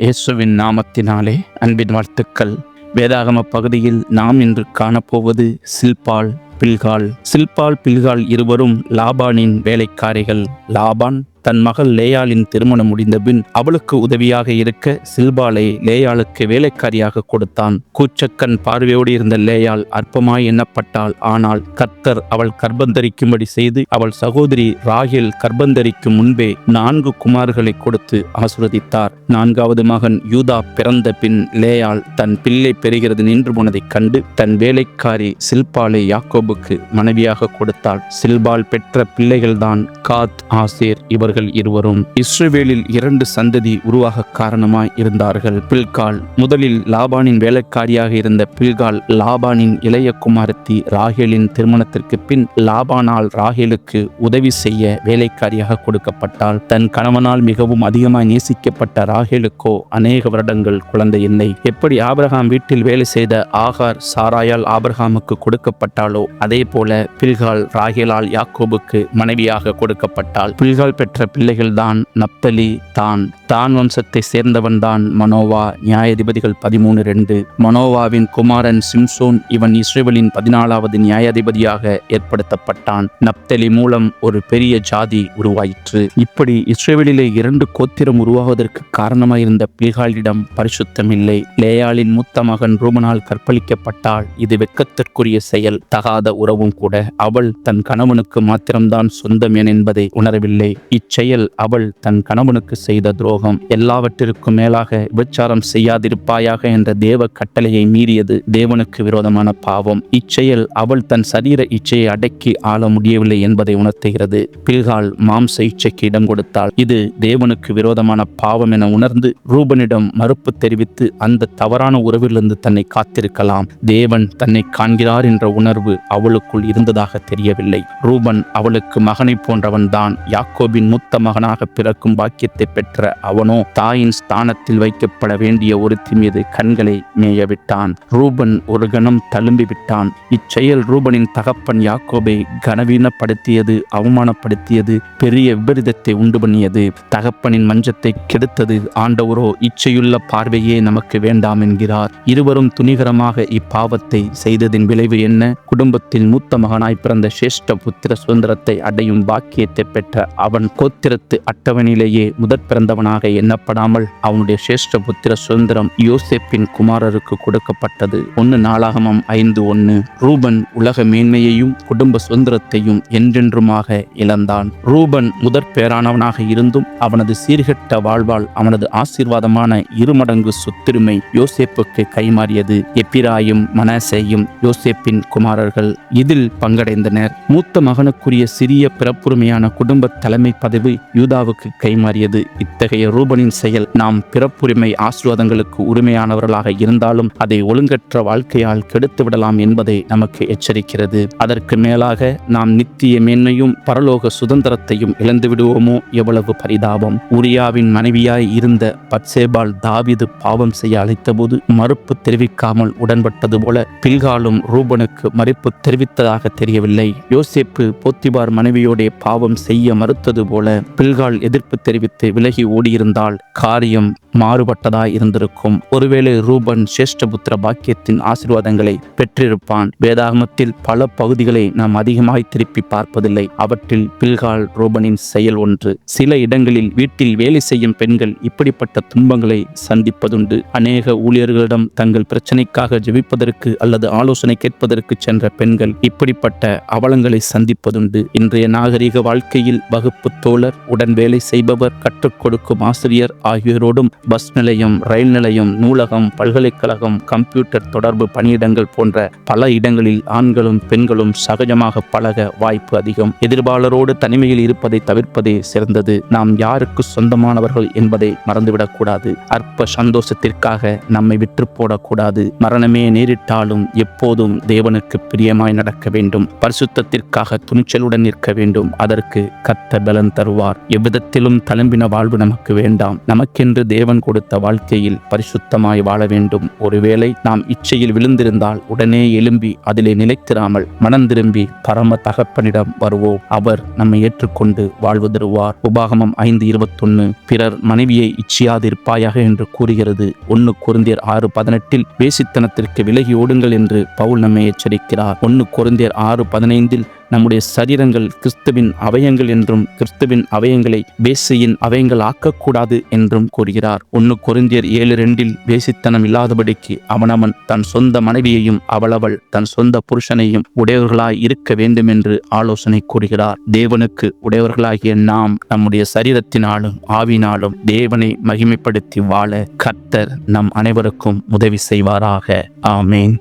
இயேசுவின் நாமத்தினாலே அன்பின் வாழ்த்துக்கள். வேதாகம பகுதியில் நாம் இன்று காணப்போவது சில்பாள், பில்காள். சில்பாள், பில்காள் இருவரும் லாபானின் வேலைக்காரிகள். லாபான் தன் மகள் லேயாளின் திருமணம் முடிந்தபின் அவளுக்கு உதவியாக இருக்க சில்பாளை லேயாளுக்கு வேலைக்காரியாக கொடுத்தான். கூச்சக்கண் பார்வையோடு இருந்த லேயாள் அற்பமாய் எண்ணப்பட்டாள். ஆனால் கர்த்தர் அவள் கர்ப்பந்தரிக்கும்படி செய்து அவள் சகோதரி ராகேல் கர்ப்பந்தரிக்கும் முன்பே 4 குமார்களை கொடுத்து ஆசீர்வதித்தார். 4வது மகன் யூதா பிறந்த பின் லேயாள் தன் பிள்ளை பெறுகிறது நின்று போனதைக் கண்டு தன் வேலைக்காரி சில்பாளை யாக்கோபுக்கு மனைவியாக கொடுத்தாள். சில்பாள் பெற்ற பிள்ளைகள்தான் காத், ஆசேர். இவர்கள் இருவரும் இஸ்ரவேலில் 2 சந்ததி உருவாக காரணமாய் இருந்தார்கள். பில்காள் முதலில் லாபானின் வேலைக்காரியாக இருந்த பில்காள் லாபானின் இளைய குமாரத்தி ராகேலின் திருமணத்திற்கு பின் லாபானால் ராகேலுக்கு உதவி செய்ய வேலைக்காரியாக கொடுக்கப்பட்டாள். தன் கணவனால் மிகவும் அதிகமாய் நேசிக்கப்பட்ட ராகேலுக்கோ அநேக வருடங்கள் குழந்தை இல்லை. எப்படி ஆபிரகாம் வீட்டில் வேலை செய்த ஆகார் சாராயால் ஆபிரகாமுக்கு கொடுக்கப்பட்டாளோ அதே போல பில்காள் ராகேலால் யாக்கோபுக்கு மனைவியாக கொடுக்கப்பட்டாள். பில்காள் பெற்ற பிள்ளைகள்தான் நப்தலி, தான் வம்சத்தை சேர்ந்தவன் தான் மனோவா. நியாயாதிபதிகள் 13:2. மனோவாவின் குமாரன் சிம்சோன். இவன் இஸ்ரவேலின் 14வது நியாயாதிபதியாக ஏற்படுத்தப்பட்டான். நப்தலி மூலம் ஒரு பெரிய ஜாதி உருவாயிற்று. இப்படி இஸ்ரவேலிலே 2 கோத்திரம் உருவாவதற்கு காரணமாயிருந்த பில்காளிடம் பரிசுத்தம் இல்லை. லேயாளின் மூத்த மகன் ரூபனால் கற்பழிக்கப்பட்டாள். இது வெட்கத்திற்குரிய செயல், தகாத உறவும் கூட. அவள் தன் கணவனுக்கு மாத்திரம்தான் சொந்தம் என்பதை உணரவில்லை. இச்செயல் அவள் தன் கணவனுக்கு செய்த துரோகம். எல்லாவற்றிற்கும் மேலாக விபச்சாரம் செய்யாதிருப்பாயாக என்ற தேவ கட்டளையை மீறியது தேவனுக்கு விரோதமான பாவம். இச்செயல் அவள் தன் சரீர இச்சையை அடக்கி ஆள முடியவில்லை என்பதை உணர்த்துகிறது. பில்காள் மாம்ச இச்சைக்கு இடம் கொடுத்தாள். இது தேவனுக்கு விரோதமான பாவம் என உணர்ந்து ரூபனிடம் மறுப்பு தெரிவித்து அந்த தவறான உறவிலிருந்து தன்னை காத்திருக்கலாம். தேவன் தன்னை காண்கிறார் என்ற உணர்வு அவளுக்குள் இருந்ததாக தெரியவில்லை. ரூபன் அவளுக்கு மகனை போன்றவன் தான். யாக்கோபின் மூத்த மகனாக பிறக்கும் பாக்கியத்தை பெற்ற அவனோ தாயின் ஸ்தானத்தில் வைக்கப்பட வேண்டிய ஒருத்தி மீது கண்களை மேயவிட்டான். ரூபன் ஒரு கணம் தழும்பி விட்டான். இச்செயல் ரூபனின் தகப்பன் யாக்கோபை கனவீனப்படுத்தியது, அவமானப்படுத்தியது, பெரிய விபரீதத்தை உண்டு பண்ணியது. தகப்பனின் மஞ்சத்தை கெடுத்தது. ஆண்டவரோ இச்சையுள்ள பார்வையே நமக்கு வேண்டாம் என்கிறார். இருவரும் துணிகரமாக இப்பாவத்தை செய்ததின் விளைவு என்ன? குடும்பத்தில் மூத்த மகனாய் பிறந்த சிரேஷ்ட புத்திர சுதந்திரத்தை அடையும் பாக்கியத்தை பெற்ற அவன் கோத்திரத்து அட்டவணையிலேயே முதற் பிறந்தவனாக எண்ணப்படாமல் அவனுடைய சிரேஷ்ட புத்திர சுதந்திரம் யோசேப்பின் குமாரருக்கு கொடுக்கப்பட்டது. 1 நாளாகமம் 5:1. ரூபன் உலக மேன்மையையும் குடும்ப சுதந்திரத்தையும் என்றென்றுமாக இழந்தான். ரூபன் முதற் பேரானவனாக இருந்தும் அவனது சீர்கெட்ட வாழ்வால் அவனது ஆசீர்வாதமான 2 மடங்கு சொத்துரிமை யோசேப்புக்கு கைமாறியது. எப்பிராயும் மனாசேயும் யோசேப்பின் குமாரர்கள் இதில் பங்கடைந்தனர். மூத்த மகனுக்குரிய சிறிய பிறப்புரிமையான குடும்ப தலைமை பதவி யூதாவுக்கு கைமாறியது. இத்தகைய ரூபனின் செயல் நாம் பிறப்புரிமை ஆசீர்வாதங்களுக்கு உரிமையானவர்களாக இருந்தாலும் அதை ஒழுங்கற்ற வாழ்க்கையால் கெடுத்து விடலாம் என்பதை நமக்கு எச்சரிக்கிறது. அதற்கு மேலாக நாம் நித்திய மேன்மையும் பரலோக சுதந்திரத்தையும் இழந்து விடுவோமோ? எவ்வளவு பரிதாபம்! உரியாவின் மனைவியாய் இருந்த பத்சேபாள் தாவீது பாவம் செய்ய அழைத்தபோது மறுப்பு தெரிவிக்காமல் உடன்பட்டது போல பில்காளும் ரூபனுக்கு மறுப்பு தெரிவித்ததாக தெரியவில்லை. யோசேப்பு போத்திபார் மனைவியோட பாவம் செய்ய மறுத்தது போல பில்காள் எதிர்ப்பு தெரிவித்து விலகி ஓடியிருந்தால் காரியம் மாறுபட்டதாய் இருந்திருக்கும். ஒருவேளை ரூபன் சிரேஷ்டபுத்திர பாக்கியத்தின் ஆசீர்வாதங்களை பெற்றிருப்பான். வேதாகமத்தில் பல பகுதிகளை நாம் அதிகமாய் திருப்பி பார்ப்பதில்லை. அவற்றில் பில்காள் ரூபனின் செயல் ஒன்று. சில இடங்களில் வீட்டில் வேலை செய்யும் பெண்கள் இப்படிப்பட்ட துன்பங்களை சந்திப்பதுண்டு. அநேக ஊழியர்களிடம் தங்கள் பிரச்சனைக்காக ஜெபிப்பதற்கு அல்லது ஆலோசனை கேட்பதற்கு சென்ற பெண்கள் இப்படிப்பட்ட அவலங்களை சந்திப்பதுண்டு. இன்றைய நாகரிக வாழ்க்கையில் வகுப்பு தோழர், உடன் வேலை செய்பவர், கற்றுக் கொடுக்கும் ஆசிரியர் ஆகியோரோடும் பஸ் நிலையம், ரயில் நிலையம், நூலகம், பல்கலைக்கழகம், கம்ப்யூட்டர் தொடர்பு பணியிடங்கள் போன்ற பல இடங்களில் ஆண்களும் பெண்களும் சகஜமாக பழக வாய்ப்பு அதிகம். எதிர்பாளரோடு தனிமையில் இருப்பதை தவிர்ப்பதே சிறந்தது. நாம் யாருக்கு சொந்தமானவர்கள் என்பதை மறந்துவிடக்கூடாது. அற்ப சந்தோஷத்திற்காக நம்மை விற்று போடக்கூடாது. மரணமே நேரிட்டாலும் எப்போதும் தேவனுக்கு பிரியமாய் நடக்க வேண்டும். பரிசுத்தத்திற்காக துணிச்சலுடன் நிற்க வேண்டும். அதற்கு கர்த்தர் பலன் தருவார். எவ்விதத்திலும் தளம்பின வாழ்வு நமக்கு வேண்டாம். நமக்கென்று தேவன் தேவன் கொடுத்த வாழ்க்கையில் பரிசுத்தமாய் வாழ வேண்டும். ஒருவேளை நாம் இச்சையில் விழுந்திருந்தால் உடனே எழும்பி அதிலே நிலைத்திராமல் மனம் திரும்பி பரம தகப்பனிடம் வருவோம். அவர் நம்மை ஏற்றுக்கொண்டு வாழ்வு தருவார். உபாகமம் 5:21 பிறர் மனைவியை இச்சியாதிருப்பாயாக என்று கூறுகிறது. 1 கொரிந்தியர் 6:18 வேசித்தனத்திற்கு விலகி ஓடுங்கள் என்று பவுல் நம்மை எச்சரிக்கிறார். 1 கொரிந்தியர் 6:15 நம்முடைய சரீரங்கள் கிறிஸ்துவின் அவயங்கள் என்றும் கிறிஸ்துவின் அவயங்களை வேசியின் அவயங்கள் ஆக்கக்கூடாது என்றும் கூறுகிறார். 1 கொரிந்தியர் 7:2 வேசித்தனம் இல்லாதபடிக்கு அவனவன் தன் சொந்த மனைவியையும் அவளவள் தன் சொந்த புருஷனையும் உடையவர்களாய் இருக்க வேண்டும் என்று ஆலோசனை கூறுகிறார். தேவனுக்கு உடையவர்களாகிய நாம் நம்முடைய சரீரத்தினாலும் ஆவினாலும் தேவனை மகிமைப்படுத்தி வாழ கர்த்தர் நம் அனைவருக்கும் உதவி செய்வாராக. ஆமேன்.